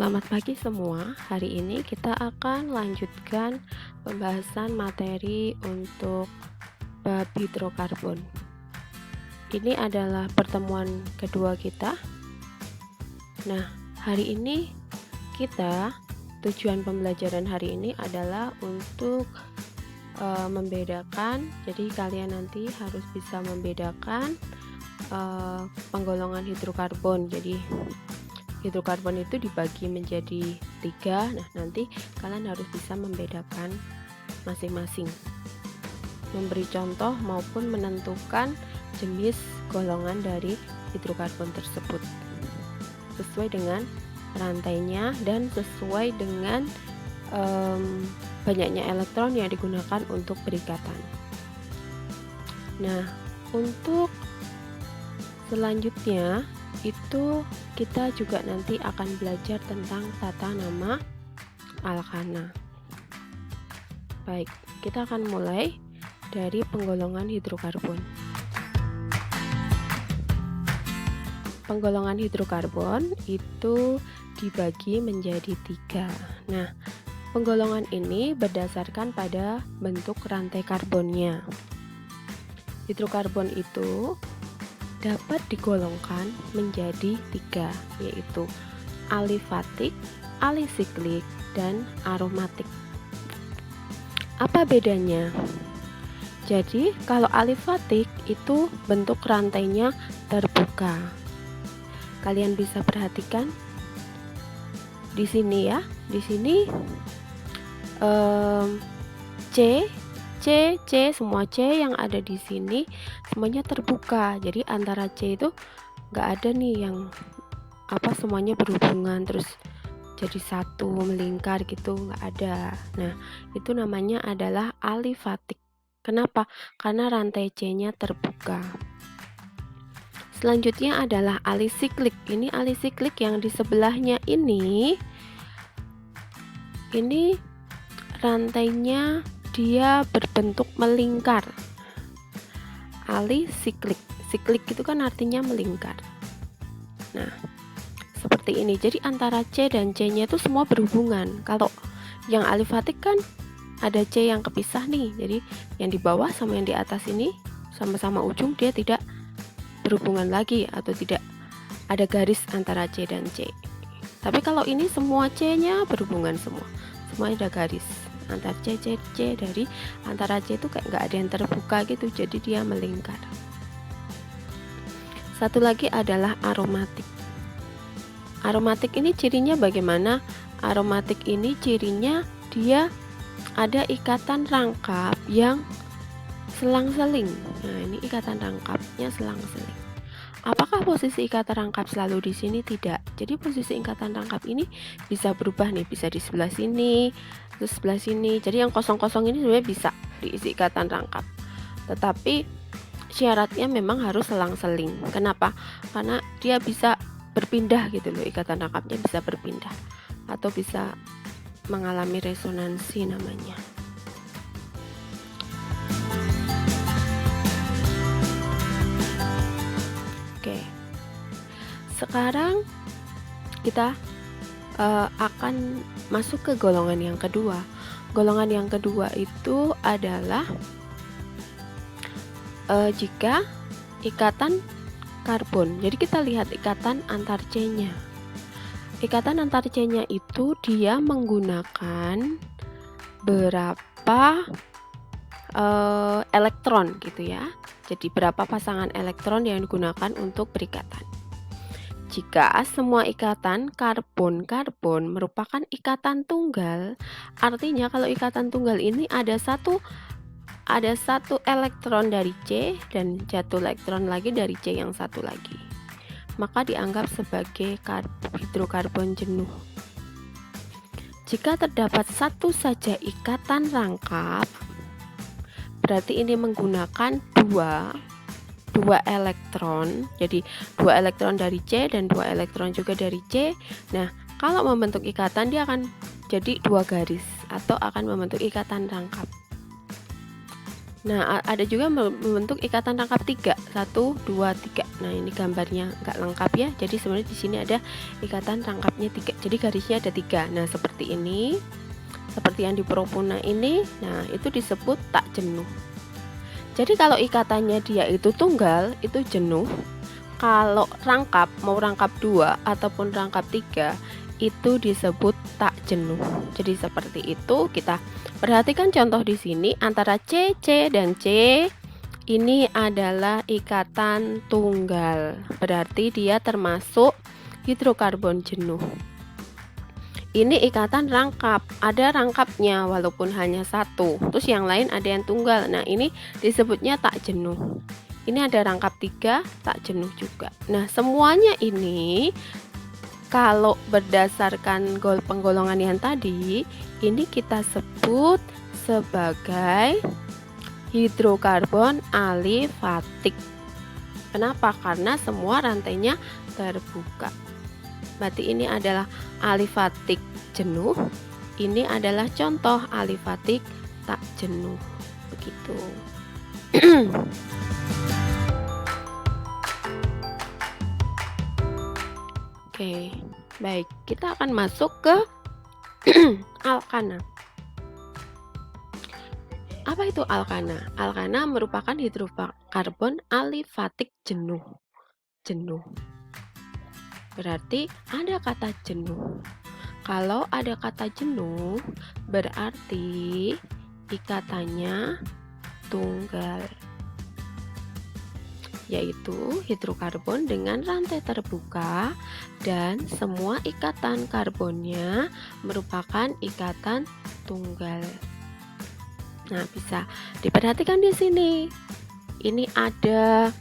Selamat pagi semua. Hari ini kita akan lanjutkan pembahasan materi untuk bab hidrokarbon. Ini adalah pertemuan kedua kita. Nah, hari ini tujuan pembelajaran hari ini adalah untuk membedakan. Jadi kalian nanti harus bisa membedakan penggolongan hidrokarbon. Jadi hidrokarbon itu dibagi menjadi 3. Nah, nanti kalian harus bisa membedakan masing-masing, memberi contoh maupun menentukan jenis golongan dari hidrokarbon tersebut sesuai dengan rantainya dan sesuai dengan banyaknya elektron yang digunakan untuk berikatan. Nah, untuk selanjutnya itu kita juga nanti akan belajar tentang tata nama alkana. Baik, kita akan mulai dari penggolongan hidrokarbon. Penggolongan hidrokarbon itu dibagi menjadi 3. Nah, penggolongan ini berdasarkan pada bentuk rantai karbonnya. Hidrokarbon itu dapat digolongkan menjadi 3, yaitu alifatik, alisiklik, dan aromatik. Apa bedanya? Jadi, kalau alifatik itu bentuk rantainya terbuka. Kalian bisa perhatikan di sini ya. Di sini C, semua C yang ada di sini semuanya terbuka. Jadi antara C itu nggak ada nih yang semuanya berhubungan terus jadi satu melingkar gitu, nggak ada. Nah, itu namanya adalah alifatik. Kenapa? Karena rantai C-nya terbuka. Selanjutnya adalah alisiklik. Ini alisiklik yang di sebelahnya ini rantainya dia berbentuk melingkar. Alisiklik. Siklik itu kan artinya melingkar. Nah, seperti ini. Jadi antara C dan C-nya itu semua berhubungan. Kalau yang alifatik kan ada C yang kepisah nih. Jadi yang di bawah sama yang di atas ini sama-sama ujung, dia tidak berhubungan lagi atau tidak ada garis antara C dan C. Tapi kalau ini semua C-nya berhubungan semua. Semua ada garis antar C dari antara C itu kayak nggak ada yang terbuka gitu, jadi dia melingkar. Satu lagi adalah aromatik. Aromatik ini cirinya bagaimana? Aromatik ini cirinya dia ada ikatan rangkap yang selang-seling. Nah, ini ikatan rangkapnya selang-seling. Apakah posisi ikatan rangkap selalu di sini? Tidak. Jadi posisi ikatan rangkap ini bisa berubah nih, bisa di sebelah sini, terus sebelah sini. Jadi yang kosong-kosong ini sebenarnya bisa diisi ikatan rangkap. Tetapi syaratnya memang harus selang-seling. Kenapa? Karena dia bisa berpindah gitu loh, ikatan rangkapnya bisa berpindah atau bisa mengalami resonansi namanya. Oke, sekarang kita akan masuk ke golongan yang kedua. Golongan yang kedua itu adalah jika ikatan karbon. Jadi kita lihat ikatan antar C-nya. Ikatan antar C-nya itu dia menggunakan berapa elektron gitu ya. Jadi berapa pasangan elektron yang digunakan untuk berikatan. Jika semua ikatan karbon-karbon merupakan ikatan tunggal, artinya kalau ikatan tunggal ini ada satu elektron dari C dan satu elektron lagi dari C yang satu lagi, maka dianggap sebagai hidrokarbon jenuh. Jika terdapat satu saja ikatan rangkap, berarti ini menggunakan dua elektron. Jadi 2 elektron dari C dan 2 elektron juga dari C. Nah, kalau membentuk ikatan dia akan jadi 2 garis atau akan membentuk ikatan rangkap. Nah, ada juga membentuk ikatan rangkap 3, 1, 2, 3. Nah, ini gambarnya nggak lengkap ya. Jadi sebenarnya di sini ada ikatan rangkapnya 3. Jadi garisnya ada 3. Nah, seperti ini. Seperti yang di Propuna ini. Nah, itu disebut tak jenuh. Jadi kalau ikatannya dia itu tunggal, itu jenuh. Kalau rangkap, mau rangkap 2 ataupun rangkap 3, itu disebut tak jenuh. Jadi seperti itu. Kita perhatikan contoh di sini antara C, C dan C. Ini adalah ikatan tunggal. Berarti dia termasuk hidrokarbon jenuh. Ini ikatan rangkap, ada rangkapnya walaupun hanya 1. Terus yang lain ada yang tunggal. Nah, ini disebutnya tak jenuh. Ini ada rangkap 3, tak jenuh juga. Nah, semuanya ini kalau berdasarkan penggolongan yang tadi, ini kita sebut sebagai hidrokarbon alifatik. Kenapa? Karena semua rantainya terbuka. Berarti ini adalah alifatik jenuh. Ini adalah contoh alifatik tak jenuh. Begitu. Oke, baik. Kita akan masuk ke alkana. Apa itu alkana? Alkana merupakan hidrokarbon alifatik jenuh. Jenuh. Berarti ada kata jenuh. Kalau ada kata jenuh, berarti ikatannya tunggal, yaitu hidrokarbon dengan rantai terbuka dan semua ikatan karbonnya merupakan ikatan tunggal. Nah, bisa diperhatikan di sini. Ini ada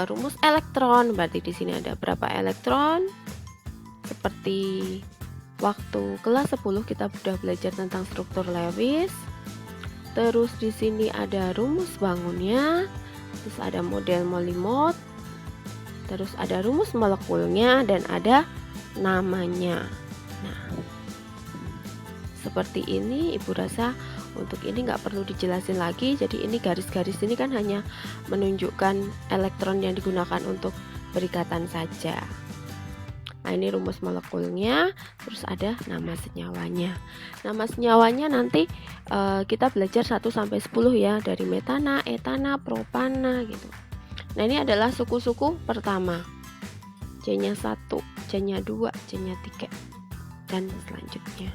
rumus elektron, berarti di sini ada berapa elektron? Seperti waktu kelas 10 kita sudah belajar tentang struktur Lewis. Terus di sini ada rumus bangunnya, terus ada model Molimod, terus ada rumus molekulnya dan ada namanya. Nah, seperti ini Ibu rasa untuk ini nggak perlu dijelasin lagi. Jadi ini garis-garis ini kan hanya menunjukkan elektron yang digunakan untuk berikatan saja. Nah, ini rumus molekulnya, terus ada nama senyawanya. Nama senyawanya nanti kita belajar 1 sampai 10 ya, dari metana, etana, propana gitu. Nah, ini adalah suku-suku pertama. C-nya 1, C-nya 2, C-nya 3 dan selanjutnya.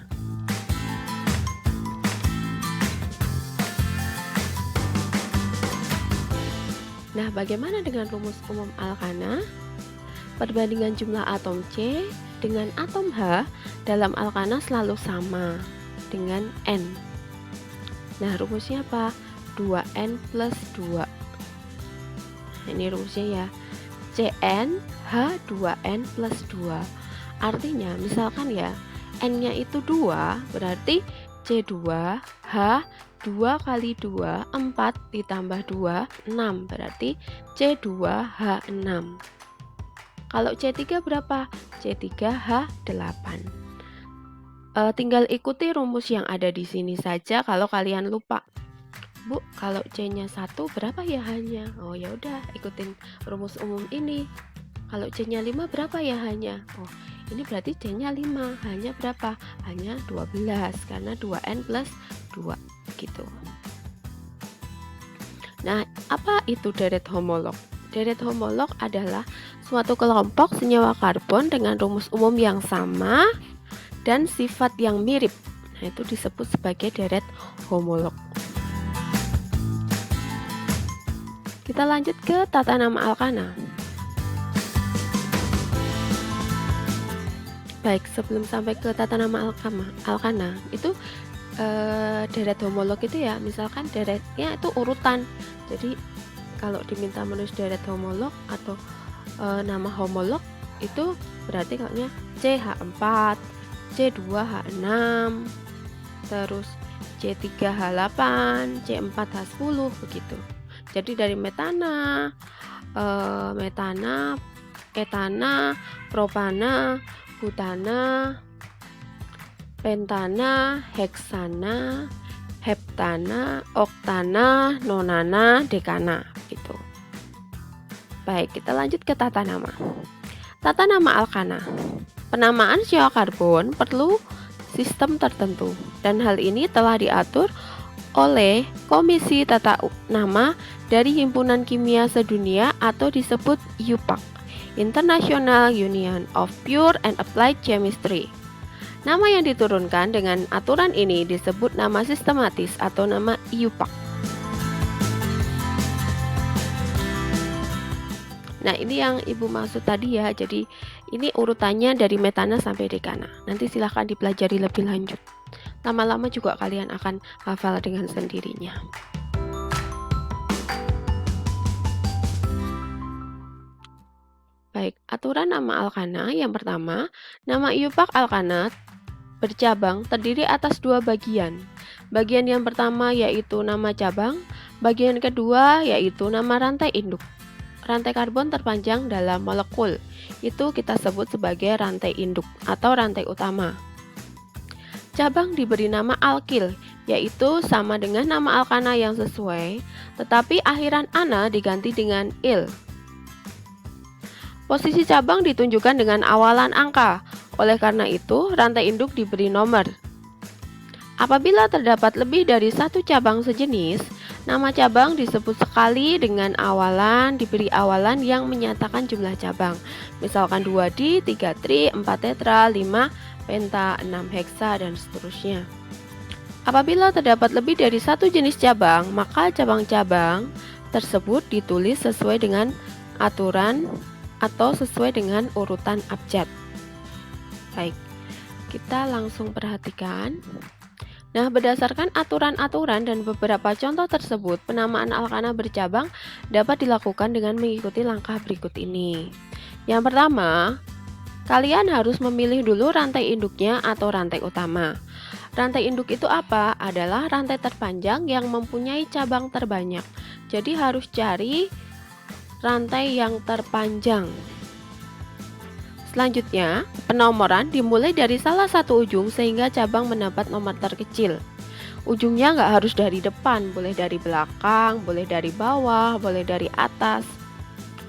Nah, bagaimana dengan rumus umum alkana? Perbandingan jumlah atom C dengan atom H dalam alkana selalu sama dengan N. Nah, rumusnya apa? 2N plus 2. Nah, ini rumusnya ya. Cn H2N plus 2. Artinya, misalkan ya, N-nya itu 2, berarti C2H 2 kali 2, 4 ditambah 2, 6. Berarti C2H6. Kalau C3 berapa? C3H8. Tinggal ikuti rumus yang ada di sini saja kalau kalian lupa. Bu, kalau C-nya 1 berapa ya hanya? Oh ya udah, ikutin rumus umum ini. Kalau C-nya 5 berapa ya hanya? Oh, ini berarti C-nya 5, hanya berapa? Hanya 12 karena 2N plus 2 gitu. Nah, apa itu deret homolog? Deret homolog adalah suatu kelompok senyawa karbon dengan rumus umum yang sama dan sifat yang mirip. Nah, itu disebut sebagai deret homolog. Kita lanjut ke tata nama alkana. Baik, sebelum sampai ke tata nama alkana, itu deret homolog itu ya, misalkan deretnya itu urutan. Jadi kalau diminta menulis deret homolog atau nama homolog itu berarti kalaunya CH4, C2H6, terus C3H8, C4H10 begitu. Jadi dari metana, etana, propana, butana, pentana, heksana, hektana, oktana, nonana, dekana gitu. Baik, kita lanjut ke tata nama. Tata nama alkana. Penamaan sio karbon perlu sistem tertentu dan hal ini telah diatur oleh Komisi Tata Nama dari Himpunan Kimia Sedunia atau disebut IUPAC, International Union of Pure and Applied Chemistry. Nama yang diturunkan dengan aturan ini disebut nama sistematis atau nama IUPAC. Nah, ini yang Ibu maksud tadi ya. Jadi ini urutannya dari metana sampai dekana. Nanti silahkan dipelajari lebih lanjut. Lama-lama juga kalian akan hafal dengan sendirinya. Baik, aturan nama alkana yang pertama, nama IUPAC alkana bercabang terdiri atas dua bagian. Bagian yang pertama yaitu nama cabang, bagian kedua yaitu nama rantai induk. Rantai karbon terpanjang dalam molekul, itu kita sebut sebagai rantai induk atau rantai utama. Cabang diberi nama alkil, yaitu sama dengan nama alkana yang sesuai, tetapi akhiran ana diganti dengan il. Posisi cabang ditunjukkan dengan awalan angka, oleh karena itu rantai induk diberi nomor. Apabila terdapat lebih dari satu cabang sejenis, nama cabang disebut sekali dengan awalan, diberi awalan yang menyatakan jumlah cabang. Misalkan 2D, 3 tri, 4 tetra, 5 penta, 6 heksa, dan seterusnya. Apabila terdapat lebih dari satu jenis cabang, maka cabang-cabang tersebut ditulis sesuai dengan aturan atau sesuai dengan urutan abjad. Baik, kita langsung perhatikan. Nah, berdasarkan aturan-aturan dan beberapa contoh tersebut, penamaan alkana bercabang dapat dilakukan dengan mengikuti langkah berikut ini. Yang pertama, kalian harus memilih dulu rantai induknya atau rantai utama. Rantai induk itu apa? Adalah rantai terpanjang yang mempunyai cabang terbanyak. Jadi harus cari rantai yang terpanjang. Selanjutnya, penomoran dimulai dari salah satu ujung sehingga cabang mendapat nomor terkecil. Ujungnya nggak harus dari depan, boleh dari belakang, boleh dari bawah, boleh dari atas.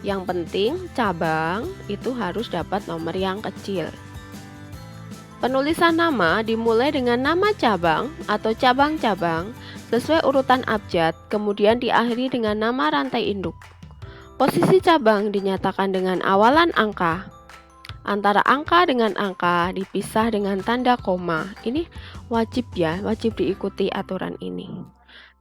Yang penting cabang itu harus dapat nomor yang kecil. Penulisan nama dimulai dengan nama cabang atau cabang-cabang sesuai urutan abjad, kemudian diakhiri dengan nama rantai induk. Posisi cabang dinyatakan dengan awalan angka. Antara angka dengan angka dipisah dengan tanda koma. Ini wajib ya, wajib diikuti aturan ini.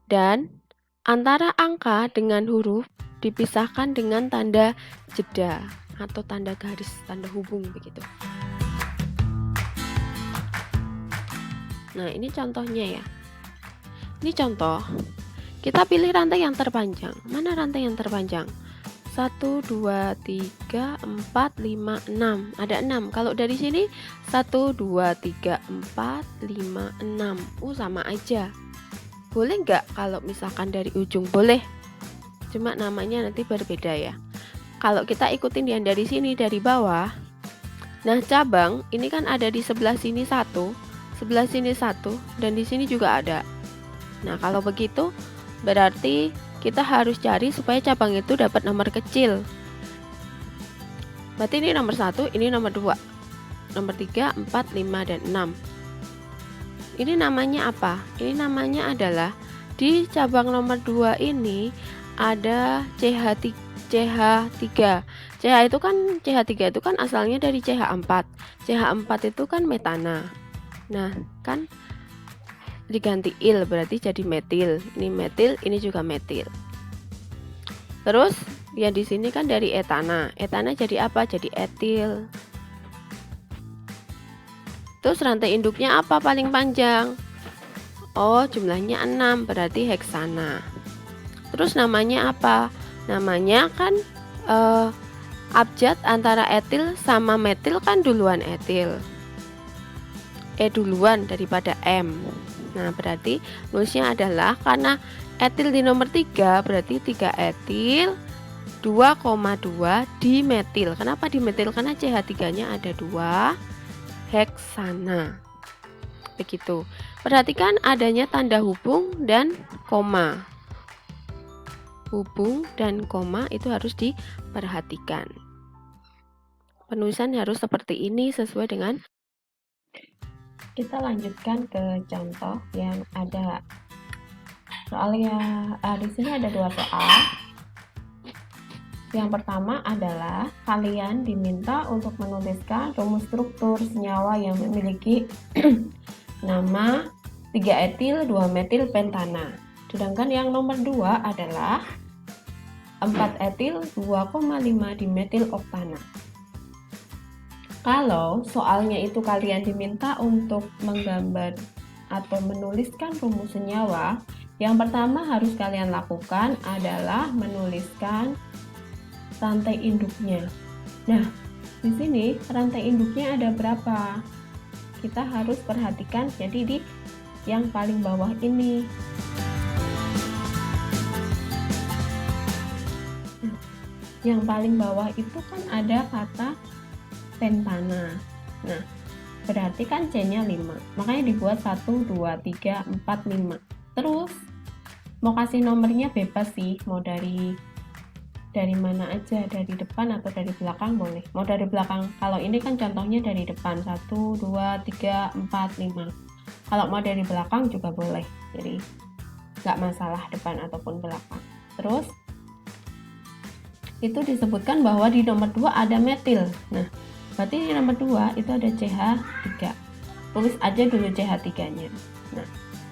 Dan antara angka dengan huruf dipisahkan dengan tanda jeda atau tanda garis, tanda hubung begitu. Nah, ini contohnya ya. Ini contoh. Kita pilih rantai yang terpanjang. Mana rantai yang terpanjang? 1, 2, 3, 4, 5, 6. Ada 6. Kalau dari sini 1, 2, 3, 4, 5, 6. Sama aja. Boleh nggak kalau misalkan dari ujung? Boleh. Cuma namanya nanti berbeda ya. Kalau kita ikutin yang dari sini, dari bawah. Nah, cabang ini kan ada di sebelah sini 1, sebelah sini 1, dan di sini juga ada. Nah, kalau begitu berarti kita harus cari supaya cabang itu dapat nomor kecil. Berarti ini nomor 1, ini nomor 2, nomor 3, 4, 5, dan 6. Ini namanya apa? Ini namanya adalah di cabang nomor 2 ini ada CH3. CH itu kan CH3 itu kan asalnya dari CH4. CH4 itu kan metana. Nah, kan diganti il berarti jadi metil. Ini metil, ini juga metil. Terus ya di sini kan dari etana. Etana jadi apa? Jadi etil. Terus rantai induknya apa paling panjang? Oh, jumlahnya 6, berarti heksana. Terus namanya apa? Namanya kan abjad antara etil sama metil kan duluan etil. Duluan daripada M. Nah, berarti nulisnya adalah karena etil di nomor 3, berarti 3 etil 2,2 dimetil. Kenapa dimetil? Karena CH3-nya ada 2 heksana. Begitu. Perhatikan adanya tanda hubung dan koma. Hubung dan koma itu harus diperhatikan. Penulisan harus seperti ini sesuai dengan. Kita lanjutkan ke contoh yang ada. Soalnya di sini ada 2 soal. Yang pertama adalah kalian diminta untuk menuliskan rumus struktur senyawa yang memiliki nama 3 etil 2 metil pentana. Sedangkan yang nomor 2 adalah 4 etil 2,5 dimetil oktana. Kalau soalnya itu kalian diminta untuk menggambar atau menuliskan rumus senyawa, yang pertama harus kalian lakukan adalah menuliskan rantai induknya. Nah, di sini rantai induknya ada berapa? Kita harus perhatikan, jadi di yang paling bawah ini. Yang paling bawah itu kan ada kata pentana. Nah, berarti kan C-nya 5. Makanya dibuat 1, 2, 3, 4, 5. Terus mau kasih nomornya bebas sih, mau dari mana aja, dari depan atau dari belakang boleh. Mau dari belakang, kalau ini kan contohnya dari depan 1, 2, 3, 4, 5. Kalau mau dari belakang juga boleh, jadi nggak masalah depan ataupun belakang. Terus itu disebutkan bahwa di nomor 2 ada metil. Nah, berarti di nomor 2 itu ada CH3. Tulis aja dulu CH3-nya. Nah,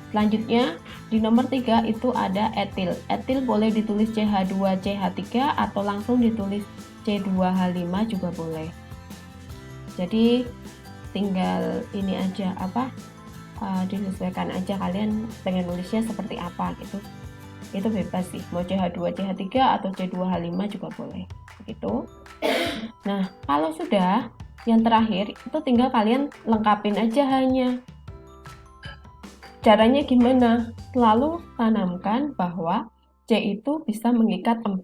selanjutnya di nomor 3 itu ada etil. Etil boleh ditulis CH2CH3 atau langsung ditulis C2H5 juga boleh. Jadi tinggal ini aja disesuaikan aja kalian pengen nulisnya seperti apa gitu. Itu bebas sih, mau CH2CH3 atau C2H5 juga boleh begitu. Nah, kalau sudah yang terakhir itu tinggal kalian lengkapin aja hanya. Caranya gimana? Lalu tanamkan bahwa C itu bisa mengikat 4.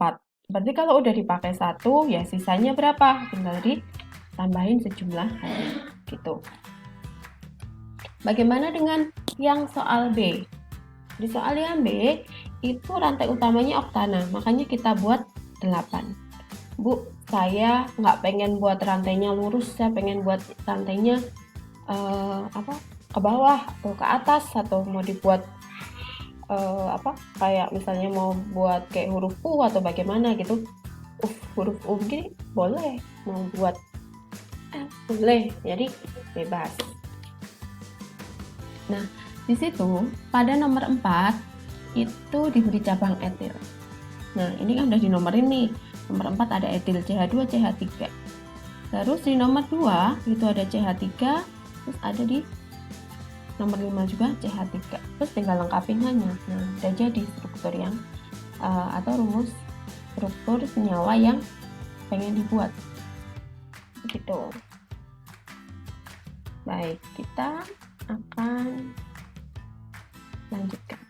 Berarti kalau udah dipakai 1, ya sisanya berapa? Tinggal ditambahin sejumlah hanya gitu. Bagaimana dengan yang soal B? Di soal yang B itu rantai utamanya oktana, makanya kita buat 8. Bu, saya nggak pengen buat rantainya lurus, saya pengen buat rantainya ke bawah atau ke atas, atau mau dibuat kayak misalnya mau buat kayak huruf U atau bagaimana gitu. Huruf U gini boleh, mau buat boleh, jadi bebas. Nah, di situ pada nomor 4 itu diberi cabang etil. Nah, ini kan udah dinomorin nih. Nomor 4 ada etil CH2 CH3. Terus di nomor 2 itu ada CH3, terus ada di nomor 5 juga CH3. Terus tinggal lengkapin hanya. Nah, udah jadi struktur yang atau rumus struktur senyawa yang pengen dibuat. Begitu. Baik, kita akan lanjutkan.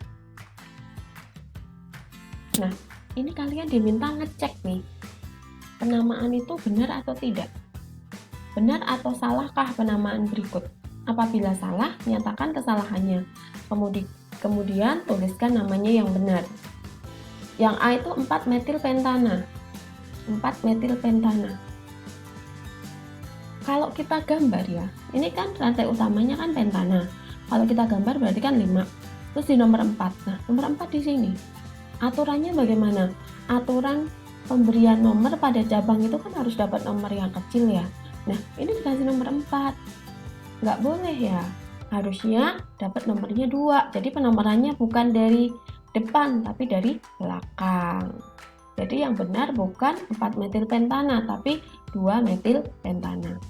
Nah, ini kalian diminta ngecek nih, penamaan itu benar atau tidak? Benar atau salahkah penamaan berikut? Apabila salah, nyatakan kesalahannya. Kemudian tuliskan namanya yang benar. Yang A itu 4 metil pentana. 4 metil pentana. Kalau kita gambar ya, ini kan rantai utamanya kan pentana. Kalau kita gambar berarti kan 5. Terus di nomor 4. Nah, nomor 4 di sini. Aturannya bagaimana? Aturan pemberian nomor pada cabang itu kan harus dapat nomor yang kecil ya. Nah, ini dikasih nomor 4. Nggak boleh ya. Harusnya dapat nomornya 2. Jadi penomorannya bukan dari depan, tapi dari belakang. Jadi yang benar bukan 4 metil pentana, tapi 2 metil pentana.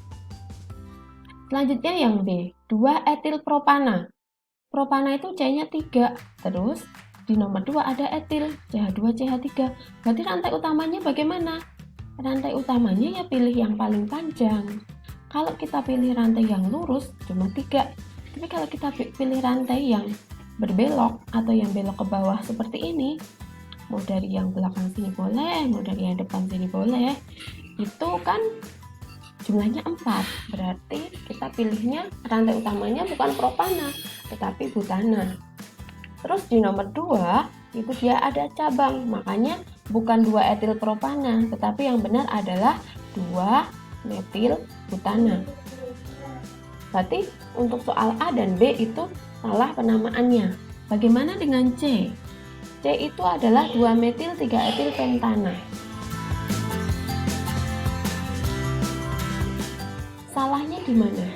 Selanjutnya yang B, 2 etil propana. Propana itu C-nya 3. Terus di nomor 2 ada etil, CH2CH3. Berarti rantai utamanya bagaimana? Rantai utamanya ya pilih yang paling panjang. Kalau kita pilih rantai yang lurus cuma 3. Tapi kalau kita pilih rantai yang berbelok atau yang belok ke bawah seperti ini, mau dari yang belakang sini boleh, mau dari yang depan sini boleh, itu kan jumlahnya 4, berarti kita pilihnya rantai utamanya bukan propana tetapi butana. Terus di nomor 2 itu dia ada cabang, makanya bukan 2 etil propana tetapi yang benar adalah 2 metil butana. Berarti untuk soal A dan B itu salah penamaannya. Bagaimana dengan C? C itu adalah 2 metil 3 etil pentana. Salahnya di mana?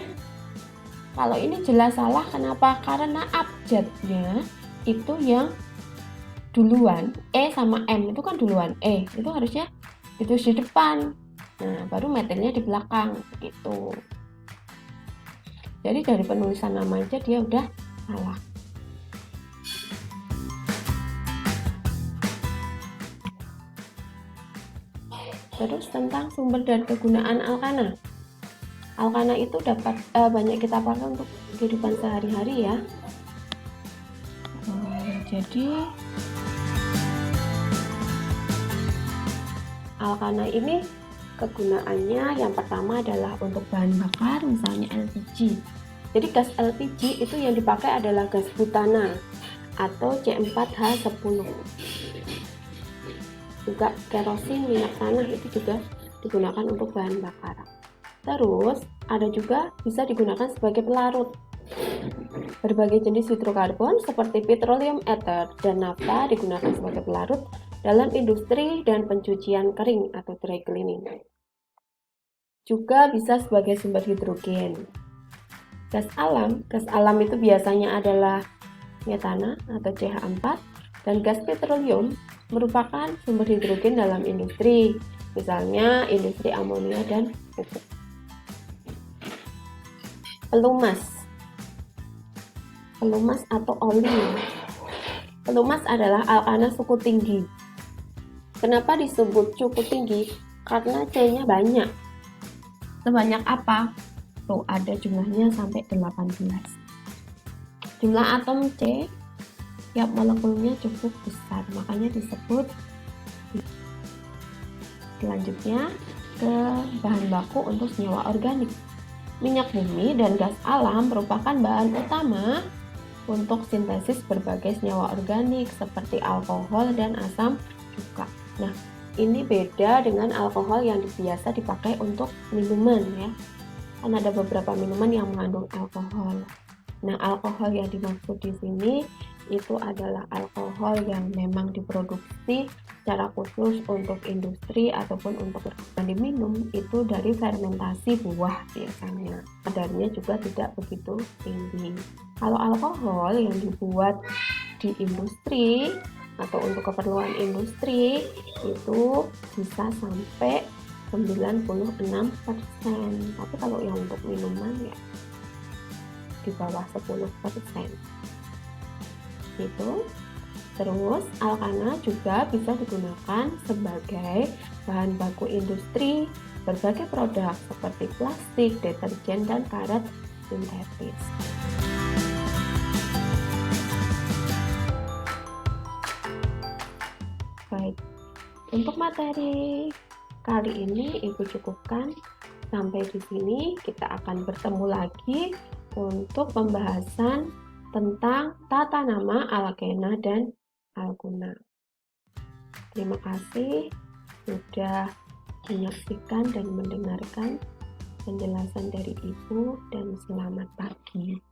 Kalau ini jelas salah, kenapa? Karena abjadnya itu yang duluan, E sama M itu kan duluan, E itu harusnya ditulis di depan. Nah, baru metilnya di belakang gitu. Jadi dari penulisan nama aja dia udah salah. Terus tentang sumber dan kegunaan alkana. Alkana itu dapat banyak kita pakai untuk kehidupan sehari-hari ya. Jadi alkana ini kegunaannya yang pertama adalah untuk bahan bakar, misalnya LPG. Jadi gas LPG itu yang dipakai adalah gas butana atau C4H10. Juga kerosin, minyak tanah itu juga digunakan untuk bahan bakar. Terus ada juga bisa digunakan sebagai pelarut. Berbagai jenis hidrokarbon seperti petroleum ether dan nafta digunakan sebagai pelarut dalam industri dan pencucian kering atau dry cleaning. Juga bisa sebagai sumber hidrogen. Gas alam itu biasanya adalah metana atau CH4, dan gas petroleum merupakan sumber hidrogen dalam industri, misalnya industri amonia dan pupuk. Pelumas atau oli. Pelumas adalah alkana suku tinggi. Kenapa disebut cukup tinggi? Karena C-nya banyak. Sebanyak apa? Tuh ada jumlahnya sampai 18. Jumlah atom C tiap molekulnya cukup besar, makanya disebut. Selanjutnya ke bahan baku untuk senyawa organik. Minyak bumi dan gas alam merupakan bahan utama untuk sintesis berbagai senyawa organik seperti alkohol dan asam cuka. Nah, ini beda dengan alkohol yang biasa dipakai untuk minuman ya. Kan ada beberapa minuman yang mengandung alkohol. Nah, alkohol yang dimaksud di sini itu adalah alkohol yang memang diproduksi secara khusus untuk industri ataupun untuk diminum itu dari fermentasi buah biasanya. Kadarnya juga tidak begitu tinggi. Kalau alkohol yang dibuat di industri atau untuk keperluan industri itu bisa sampai 96%. Tapi kalau yang untuk minuman ya di bawah 10%. Gitu. Terus alkana juga bisa digunakan sebagai bahan baku industri berbagai produk seperti plastik, deterjen, dan karet sintetis. Baik, untuk materi kali ini Ibu cukupkan sampai di sini. Kita akan bertemu lagi untuk pembahasan tentang tata nama alkena dan alkuna. Terima kasih sudah menyaksikan dan mendengarkan penjelasan dari Ibu, dan selamat pagi.